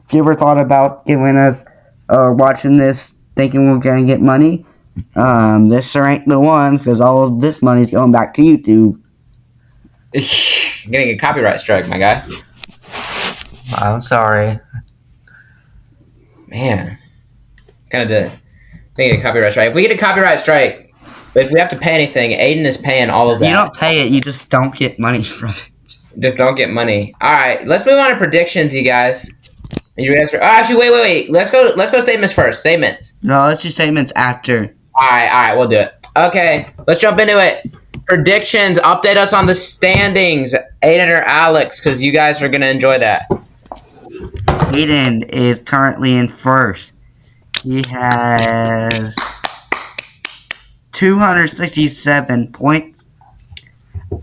If you ever thought about giving us watching this, thinking we're gonna get money, this sure ain't the ones because all of this money's going back to YouTube. Getting a copyright strike, my guy. I'm sorry. Man, kind of getting a copyright strike. If we get a copyright strike, if we have to pay anything, Aiden is paying all of that. You don't pay it; you just don't get money from it. Just don't get money. All right, let's move on to predictions, you guys. Are you ready? Actually, wait. Let's go statements first. Statements. No, let's do statements after. All right, we'll do it. Okay, let's jump into it. Predictions. Update us on the standings, Aiden or Alex, because you guys are gonna enjoy that. Aiden is currently in first. He has 267 points.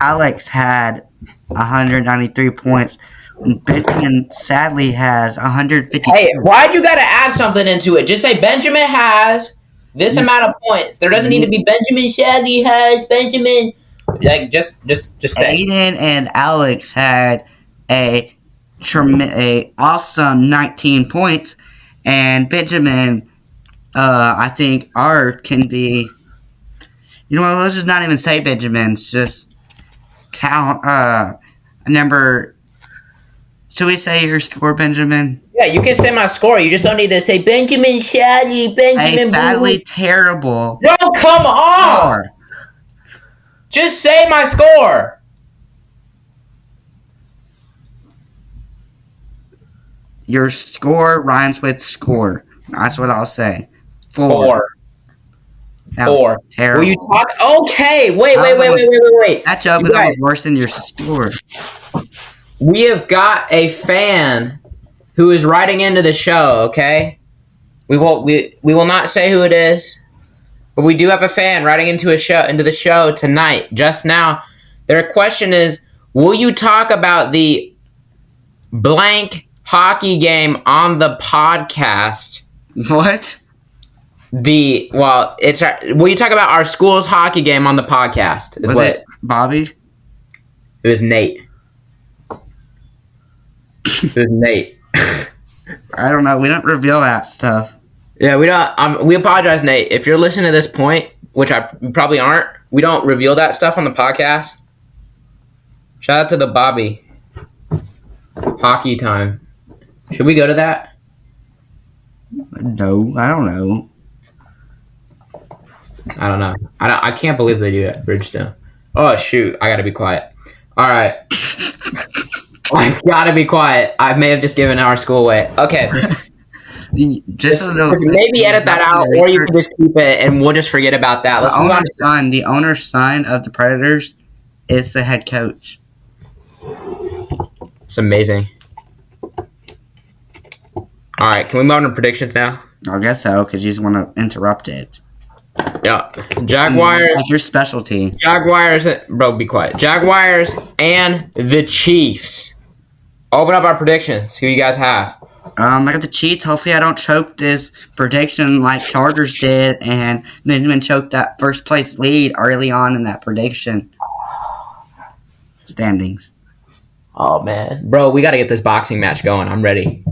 Alex had 193 points. And Benjamin sadly has 152. Hey, why'd you gotta add something into it? Just say Benjamin has this amount of points. There doesn't need to be Benjamin sadly has Benjamin. Like just say. Aiden and Alex had a awesome 19 points, and Benjamin, I think can be. You know what? Let's just not even say Benjamin's. Just count number. Should we say your score, Benjamin? Yeah, you can say my score. You just don't need to say Benjamin sadly, Benjamin. A sadly terrible. No, come on. Score. Just say my score. Your score rhymes with score. That's what I'll say. 4. 4. That was 4. terrible. Will you talk? Okay, wait. That joke was almost worse than your score. We have got a fan who is writing into the show. Okay, we will not say who it is, but we do have a fan writing into the show tonight. Just now, their question is: will you talk about the blank hockey game on the podcast? What? Will you talk about our school's hockey game on the podcast? Was it Bobby? It was Nate. It was Nate. I don't know. We don't reveal that stuff. Yeah, we don't. We apologize, Nate. If you're listening to this point, which you probably aren't, we don't reveal that stuff on the podcast. Shout out to the Bobby. Hockey time. Should we go to that? No, I don't know. I don't know. I can't believe they do that, Bridgestone. Oh shoot! I gotta be quiet. All right. I gotta be quiet. I may have just given our school away. Okay. Just maybe edit that out, or you can just keep it, and we'll just forget about that. Let's move on. The owner's son of the Predators is the head coach. It's amazing. All right, can we move on to predictions now? I guess so, because you just want to interrupt it. Yeah. Jaguars. That's your specialty. Jaguars. Bro, be quiet. Jaguars and the Chiefs. Open up our predictions. Who you guys have? I got the Chiefs. Hopefully I don't choke this prediction like Chargers did, and Benjamin choked that first place lead early on in that prediction. Standings. Oh, man. Bro, we got to get this boxing match going. I'm ready.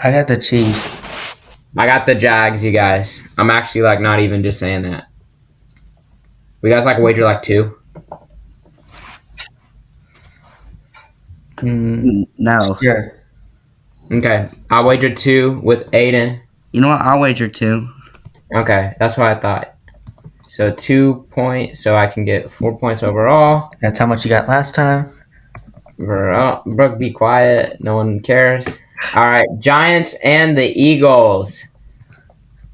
I got the Chiefs. I got the Jags, you guys. I'm actually, not even just saying that. We guys, wager, 2? No. Sure. Okay. I'll wager 2 with Aiden. You know what? I'll wager 2. Okay. That's what I thought. So 2 points, so I can get 4 points overall. That's how much you got last time? Brooke, be quiet. No one cares. All right. Giants and the Eagles.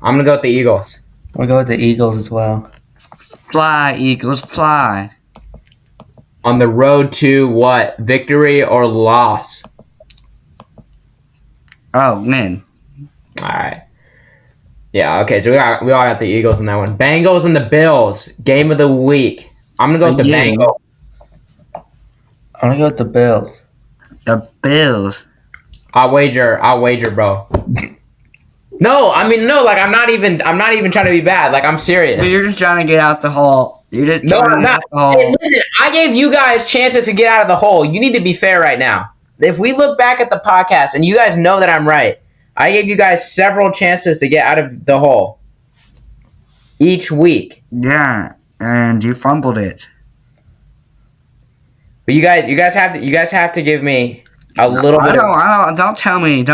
I'm going to go with the Eagles. We'll go with the Eagles as well. Fly, Eagles, fly. On the road to what? Victory or loss? Oh, man. All right. Yeah. Okay. So we all got the Eagles in that one. Bengals and the Bills. Game of the week. I'm gonna go with the Bengals. I'm gonna go with the Bills. The Bills. I'll wager, bro. No, I mean no. Like I'm not even trying to be bad. Like I'm serious. You're just trying to get out the hole. You're just No, trying I'm to get not. out the hole. Hey, listen, I gave you guys chances to get out of the hole. You need to be fair right now. If we look back at the podcast and you guys know that I'm right, I gave you guys several chances to get out of the hole each week. Yeah, and you fumbled it. But you guys have to give me a little bit of. Don't tell me. You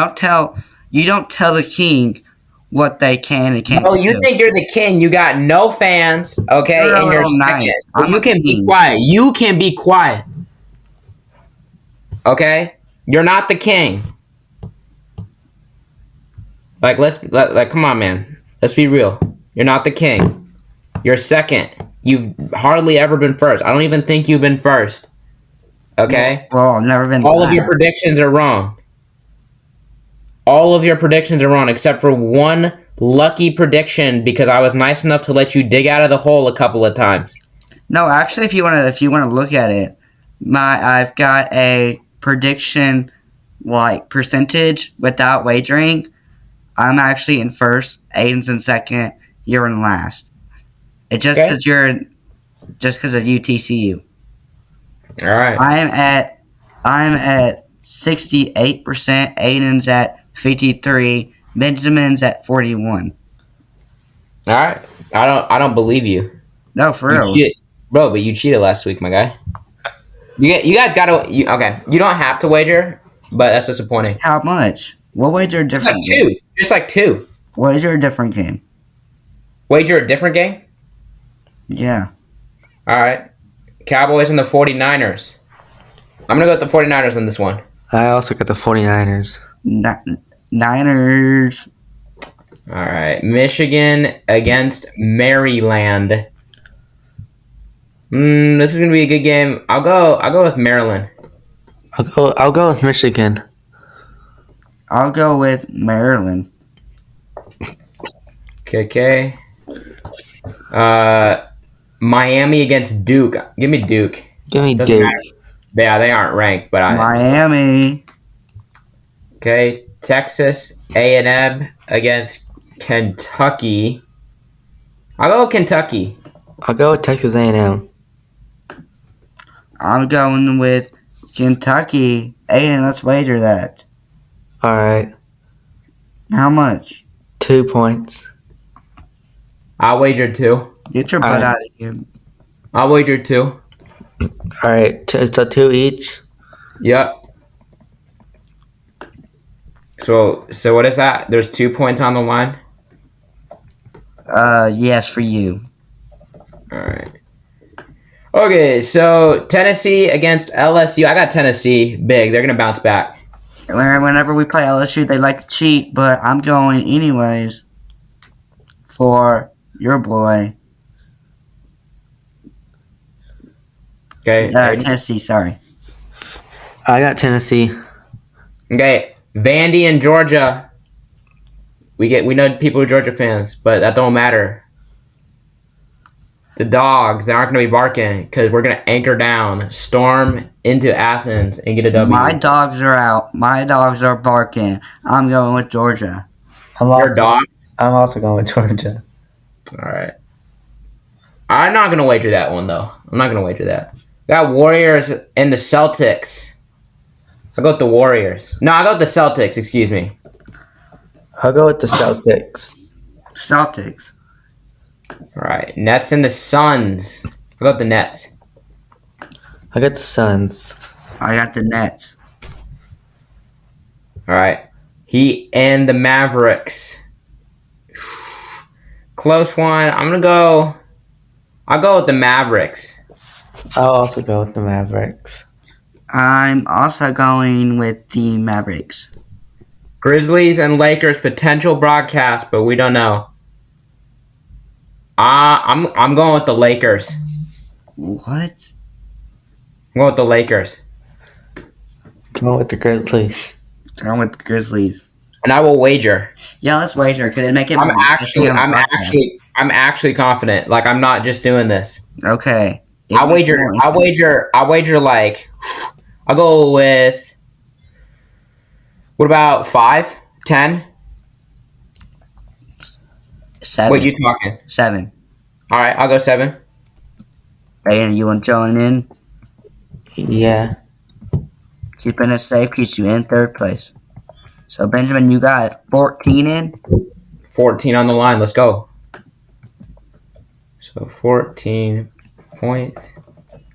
don't tell the king what they can and can't No, you do. think you're the king. You got no fans, okay? You're a And you're little second. nice. So I'm you a can be king. quiet. You can be quiet. Okay? You're not the king. Like come on, man. Let's be real. You're not the king. You're second. You've hardly ever been first. I don't even think you've been first. Okay? Well, I've never been. All of your predictions are wrong. All of your predictions are wrong except for one lucky prediction because I was nice enough to let you dig out of the hole a couple of times. No, actually, if you want to look at it, I've got a prediction like percentage without wagering. I'm actually in first. Aiden's in second. You're in last. It's just because of UTCU. All right. I'm at 68%. Aiden's at 53. Benjamin's at 41. All right. I don't believe you. No, for real. Bro, but you cheated last week, my guy. You guys got to okay. You don't have to wager, but that's disappointing. How much? What wager a different Like game? two. Just like two. Wager a different game. Wager a different game? Yeah. All right. Cowboys and the 49ers. I'm going to go with the 49ers on this one. I also got the 49ers. Niners. All right. Michigan against Maryland. This is going to be a good game. I'll go with Maryland. I'll go with Michigan. I'll go with Maryland. Okay. Miami against Duke. Give me Duke. Give me Doesn't Duke. matter. Yeah, they aren't ranked, but Miami. Okay, Texas A&M against Kentucky. I'll go with Kentucky. I'll go with Texas A&M. I'm going with Kentucky. Aiden, let's wager that. All right. How much? 2 points. I'll wager 2. Get your butt out of here. I'll wager 2. All right. So 2 each. Yep. So what is that? There's 2 points on the line? Yes, for you. All right. Okay, so Tennessee against LSU. I got Tennessee big. They're going to bounce back. Whenever we play LSU, they like to cheat, but I'm going anyways for your boy. Okay. Tennessee, sorry. I got Tennessee. Okay, Vandy and Georgia. We know people are Georgia fans, but that don't matter. The dogs, they aren't going to be barking because we're going to anchor down, storm into Athens, and get a W. My dogs are out. My dogs are barking. I'm going with Georgia. Your dog? I'm also going with Georgia. All right. I'm not going to wager that one, though. I'm not going to wager that. Got Warriors and the Celtics. I'll go with the Warriors. No, I'll go with the Celtics, excuse me. I'll go with the Celtics. Celtics. All right. Nets and the Suns. I'll go with the Nets. I got the Suns. I got the Nets. All right. Heat and the Mavericks. Close one. I'll go with the Mavericks. I'll also go with the Mavericks. I'm also going with the Mavericks. Grizzlies and Lakers potential broadcast, but we don't know. I'm going with the Lakers. What? I'm going with the Lakers. Going with the Grizzlies. I'm with the Grizzlies. and I will wager. Yeah, let's wager. Could it make it I'm more interesting actually, on the I'm podcast? actually, I'm actually confident. Like I'm not just doing this. Okay. I wager. I wager. Like I'll go with. What about 5, 10? 7. What you talking? 7. All right, I'll go 7. Aiden, you want to join in? Yeah. Keeping it safe keeps you in third place. So, Benjamin, you got 14 in? 14 on the line. Let's go. So 14 points.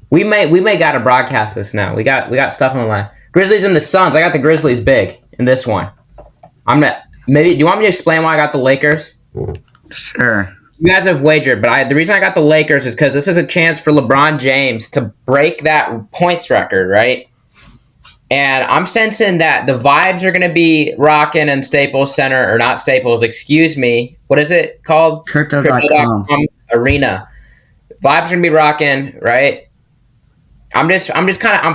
We may gotta broadcast this now. We got stuff on the line. Grizzlies and the Suns. I got the Grizzlies big in this one. I'm not. Maybe. Do you want me to explain why I got the Lakers? Sure. You guys have wagered, but the reason I got the Lakers is because this is a chance for LeBron James to break that points record, right? And I'm sensing that the vibes are going to be rocking in Staples Center, or not Staples, excuse me. What is it called? Crypto.com. Arena. Vibes are going to be rocking, right? I'm just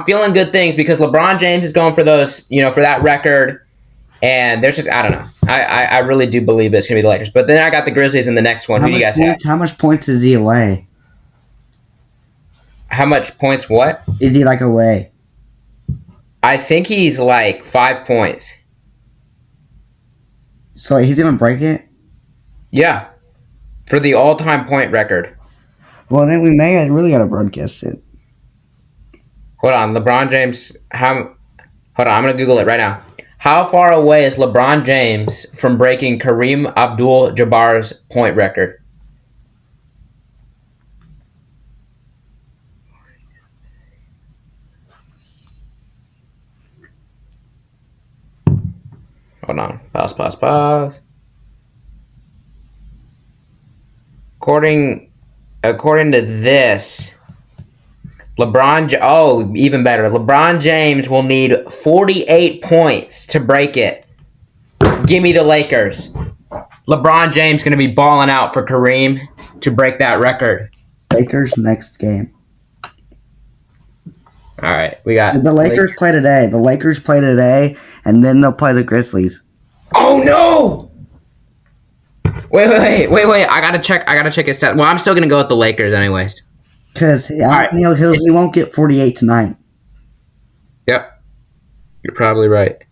feeling good things because LeBron James is going for those, for that record. And there's just, I don't know. I really do believe it's going to be the Lakers. But then I got the Grizzlies in the next one. Who do you guys have? How much points is he away? How much points what? Is he away? I think he's 5 points. So he's going to break it? Yeah. For the all-time point record. Well, then we may really got to broadcast it. Hold on. LeBron James, hold on. I'm going to Google it right now. How far away is LeBron James from breaking Kareem Abdul-Jabbar's point record? Hold on. Pause. According to this, even better. LeBron James will need 48 points to break it. Give me the Lakers. LeBron James going to be balling out for Kareem to break that record. Lakers next game. All right, we got the Lakers play today. The Lakers play today, and then they'll play the Grizzlies. Oh no! Wait! I gotta check his stats. Well, I'm still gonna go with the Lakers anyways. Because he won't get 48 tonight. Yep, you're probably right.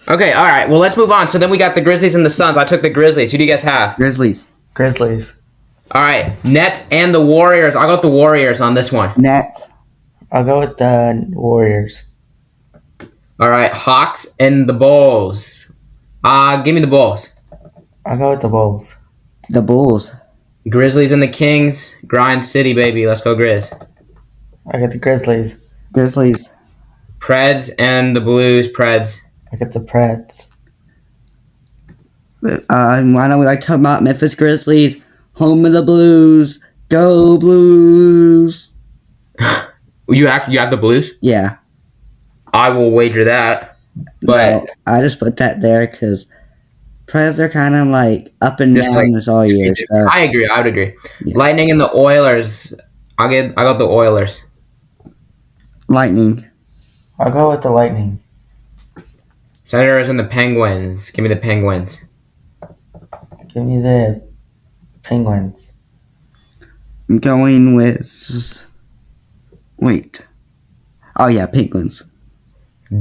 Okay, all right. Well, let's move on. So then we got the Grizzlies and the Suns. I took the Grizzlies. Who do you guys have? Grizzlies. All right, Nets and the Warriors. I'll go with the Warriors on this one. Nets. I'll go with the Warriors. All right, Hawks and the Bulls. Give me the Bulls. I'll go with the Bulls. The Bulls. Grizzlies and the Kings. Grind City, baby. Let's go, Grizz. I got the Grizzlies. Grizzlies. Preds and the Blues. Preds. I got the Preds. I know we like to talk about Memphis Grizzlies. Home of the Blues. Go Blues. You have the Blues? Yeah. I will wager that. But no, I just put that there because Preds are kind of up and down this all year. So. I agree. I would agree. Yeah. Lightning and the Oilers. I got the Oilers. Lightning. I'll go with the Lightning. Senators and the Penguins. Give me the Penguins. Give me the Penguins. I'm going with... Wait. Oh, yeah, Penguins.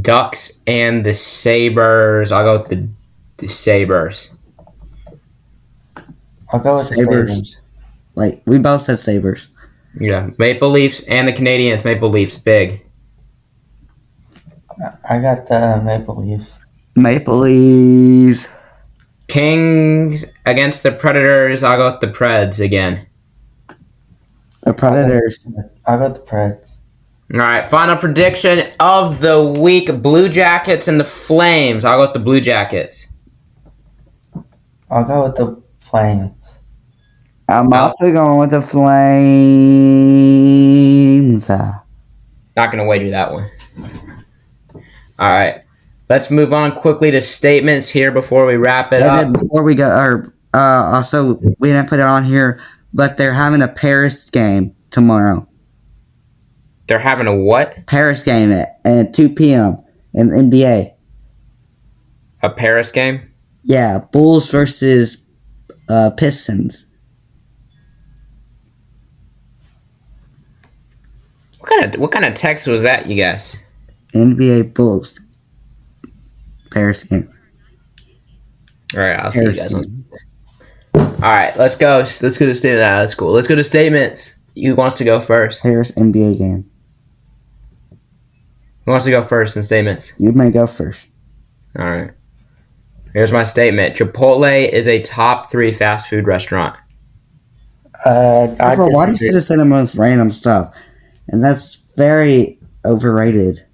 Ducks and the Sabres. I'll go with the Sabres. I'll go with the Sabres. Wait, we both said Sabres. Yeah. Maple Leafs and the Canadiens. Maple Leafs. Big. I got the Maple Leafs. Maple Leafs. Kings against the Predators. I'll go with the Preds again. The Predators. I got the Preds. All right, final prediction of the week: Blue Jackets and the Flames. I'll go with the Blue Jackets. I'll go with the Flames. I'm also going with the Flames. Not gonna wager that one. All right, let's move on quickly to statements here before we wrap it up. Before we go, also we didn't put it on here, but they're having a Paris game tomorrow. They're having a what? Paris game at 2 p.m. in NBA. A Paris game? Yeah, Bulls versus Pistons. What kind of text was that, you guys? NBA Bulls. Paris game. All right, I'll see you Paris guys. game. All right, let's go. Let's go to statements. That's cool. Let's go to statements. Who wants to go first? Paris NBA game. Who wants to go first in statements? You may go first. All right. Here's my statement. Chipotle is a top 3 fast food restaurant. Why do you still say the most random stuff? And that's very overrated.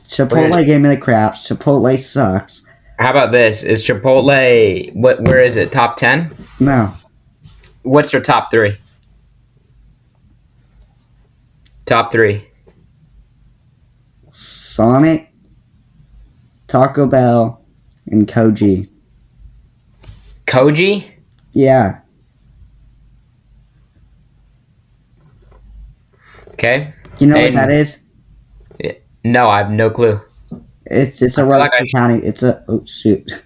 Chipotle gave me the craps. Chipotle sucks. How about this? Is Chipotle where is it? Top 10? No. What's your top 3? Top 3. Sonic, Taco Bell, and Koji. Koji? Yeah. Okay. You know Aiden. what that is? No, I have no clue. It's a Rutherford County. It's a shoot.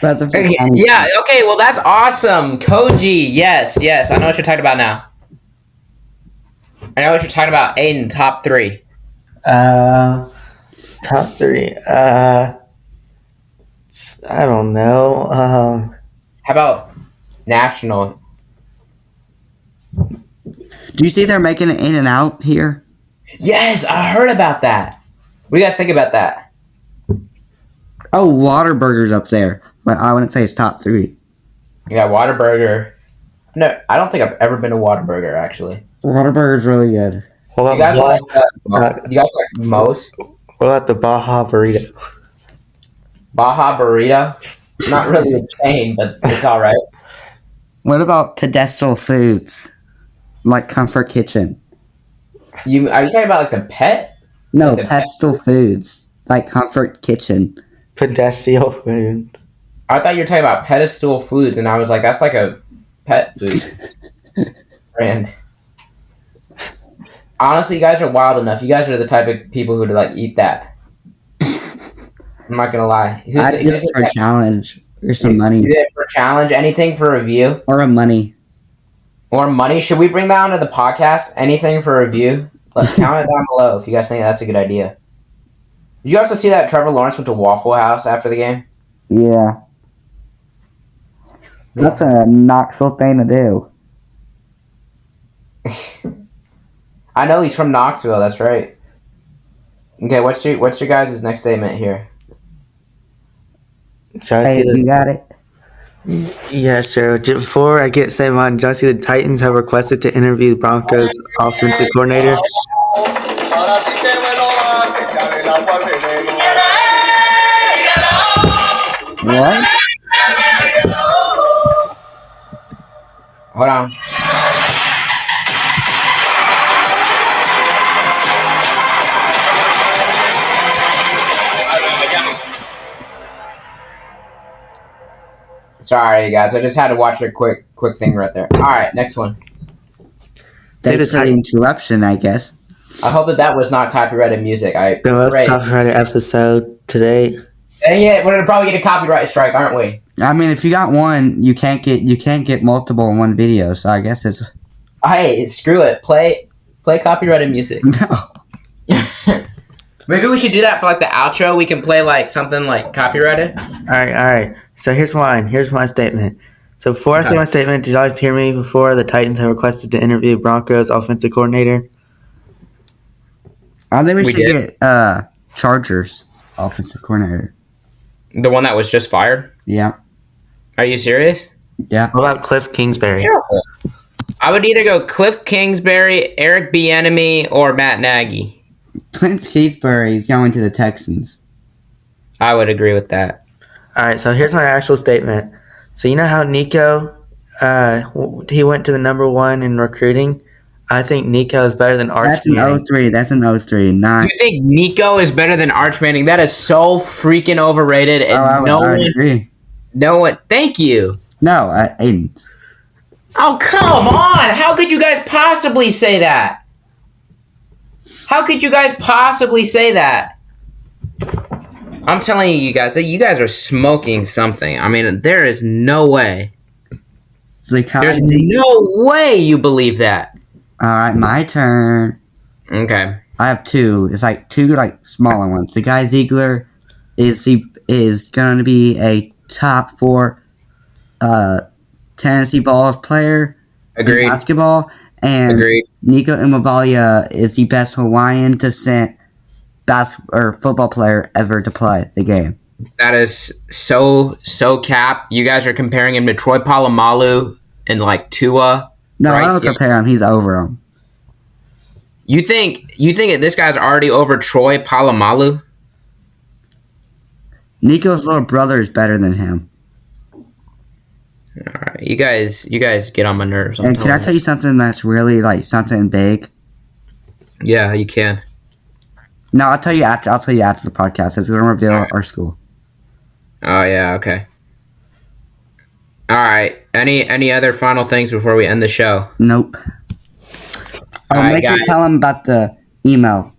Rutherford County. Yeah, okay, well that's awesome. Koji, yes, I know what you're talking about now. I know what you're talking about. Aiden, top 3. Top 3. I don't know. How about national? Do you see they're making an In-N-Out here? Yes, I heard about that. What do you guys think about that? Oh, Whataburger's up there, but I wouldn't say it's top 3. Yeah, Whataburger. No, I don't think I've ever been to Whataburger actually. Whataburger's really good. What You guys like Moe's? What about the Baja Burrito? Baja Burrito? Not really a chain, but it's all right. What about Pedestal Foods, like Comfort Kitchen? Are you talking about like the pet? No, Like the Pedestal Foods, like Comfort Kitchen. Pedestal food. I thought you were talking about Pedestal Foods, and I was like, that's like a pet food brand. Honestly, you guys are wild enough. You guys are the type of people who would like eat that. I'm not gonna lie. I'd do it for a challenge or some money. You did it for a challenge? Anything for review? Or a money. Or money? Should we bring that onto the podcast? Anything for review? Let's comment down below if you guys think that's a good idea. Did you also see that Trevor Lawrence went to Waffle House after the game? Yeah. That's a Knoxville thing to do. I know he's from Knoxville. That's right. Okay, what's your guys' next statement here? Hey, you got it? Yeah, sure. Before I get say mine, did y'all see the Titans have requested to interview the Broncos offensive coordinator? What? Hold on. Sorry, guys. I just had to watch a quick thing right there. All right, next one. Thanks for the interruption, I guess. I hope that was not copyrighted music. The most copyrighted episode today. And yeah, we're gonna probably get a copyright strike, aren't we? I mean, if you got one, you can't get multiple in one video. So I guess it's. Hey, screw it. Play copyrighted music. No. Maybe we should do that for like the outro. We can play like something like copyrighted. All right. So here's mine. Here's my statement. So before I say my statement, did y'all guys hear me before? The Titans have requested to interview Broncos offensive coordinator. I think we should get Chargers offensive coordinator. The one that was just fired? Yeah. Are you serious? Yeah. What about Cliff Kingsbury? I would either go Cliff Kingsbury, Eric Bieniemy, or Matt Nagy. Clint Kingsbury is going to the Texans. I would agree with that. All right, so here's my actual statement. So you know how Nico, he went to the number 1 in recruiting? I think Nico is better than Arch Manning. That's an 03. Not. You think Nico is better than Arch Manning? That is so freaking overrated. And I agree. No one. Thank you. No, Aiden. Oh, come on. How could you guys possibly say that? How could you guys possibly say that? All I'm telling you guys that you guys are smoking something. I mean, there is no way. There's no way you believe that. All right, my turn. Okay. I have two. It's like two like smaller ones. The guy Ziegler is going to be a top 4 Tennessee Vols player Agreed. in basketball, and Agreed. Nico Imavalia is the best Hawaiian descent football player ever to play the game. That is so cap. You guys are comparing him to Troy Polamalu and like Tua. No, Bryce I don't compare him. He's over him. You think that this guy's already over Troy Polamalu? Nico's little brother is better than him. All right, you guys get on my nerves. And can I tell you something that's really like something big? Yeah, you can. No, I'll tell you after. I'll tell you after the podcast. It's going to reveal our school. Oh yeah, okay. All right. Any other final things before we end the show? Nope. All right, make sure to guys. tell them about the email.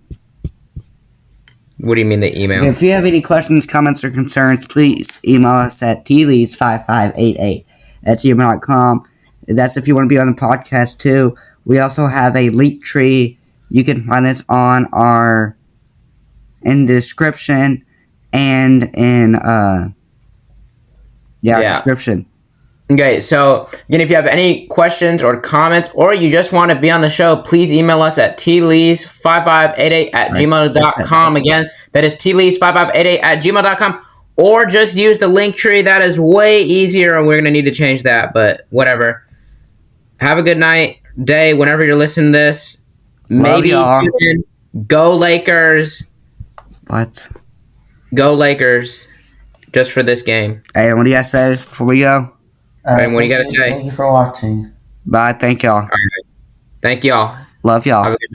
What do you mean the email? If you have any questions, comments, or concerns, please email us at tlees5588@gmail.com. That's if you want to be on the podcast too. We also have a link tree. You can find us in the description and in description. Okay, so again, if you have any questions or comments, or you just want to be on the show, please email us at tlees5588@gmail.com. Again, that is tlees5588@gmail.com, or just use the link tree. That is way easier, and we're going to need to change that, but whatever. Have a good night, day, whenever you're listening to this. Maybe tune in. Go Lakers. What? Go Lakers. Just for this game. Hey, what do you guys say before we go? And what do you got to say? Thank you for watching. Bye. Thank y'all. All right. Thank y'all. Love y'all. Have a good